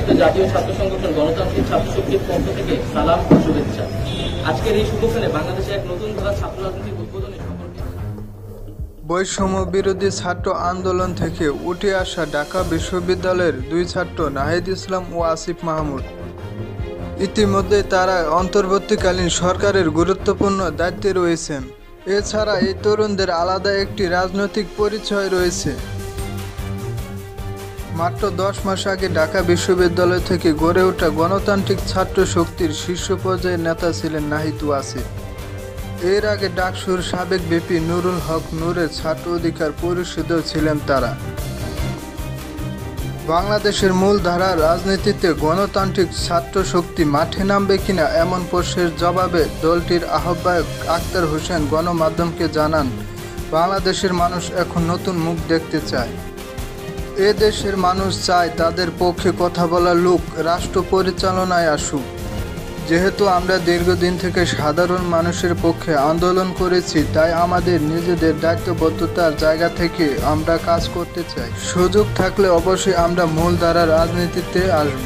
বাংলাদেশের জাতীয় ছাত্র সংগঠন গণতান্ত্রিক ছাত্র শক্তির পক্ষ থেকে সালাম ও শুভেচ্ছা। আজকের এই শুভক্ষণে বাংলাদেশে এক নতুন ধারা ছাত্র রাজনীতির উদ্বোধনে সকলকে বৈষম্য বিরোধী ছাত্র আন্দোলন থেকে উঠে আসা ঢাকা বিশ্ববিদ্যালয়ের দুই ছাত্র নাহিদ ইসলাম ও আসিফ মাহমুদ। ইতিমধ্যে তারা অন্তর্বর্তীকালীন সরকারের গুরুত্বপূর্ণ দায়িত্বে রয়েছেন। এছাড়া এই তরুণদের আলাদা একটি রাজনৈতিক পরিচয় রয়েছে। মাত্র 10 মাস আগে ঢাকা বিশ্ববিদ্যালয় থেকে গড়ে ওঠা গণতান্ত্রিক ছাত্র শক্তির শীর্ষ পর্যায়ের নেতা ছিলেন নাহিদ ও আসিফ। এর আগে ডাকসুর সাবেক ভিপি নুরুল হক নূরের ছাত্র অধিকার পরিষদেও ছিলেন তারা। বাংলাদেশের মূলধারার রাজনীতিতে গণতান্ত্রিক ছাত্র শক্তি মাঠে নামবে কিনা এমন প্রশ্নের জবাবে দলটির আহ্বায়ক আক্তার হোসেন গণমাধ্যমকে জানান, বাংলাদেশের মানুষ এখন নতুন মুখ দেখতে চায়। এ দেশের মানুষ চায় তাদের পক্ষে কথা বলার লোক রাষ্ট্র পরিচালনায় আসুক। যেহেতু আমরা দীর্ঘদিন থেকে সাধারণ মানুষের পক্ষে আন্দোলন করেছি, তাই আমাদের নিজেদের দায়িত্ববদ্ধতার জায়গা থেকে আমরা কাজ করতে চাই। সুযোগ থাকলে অবশ্যই আমরা মূলধারার রাজনীতিতে আসব।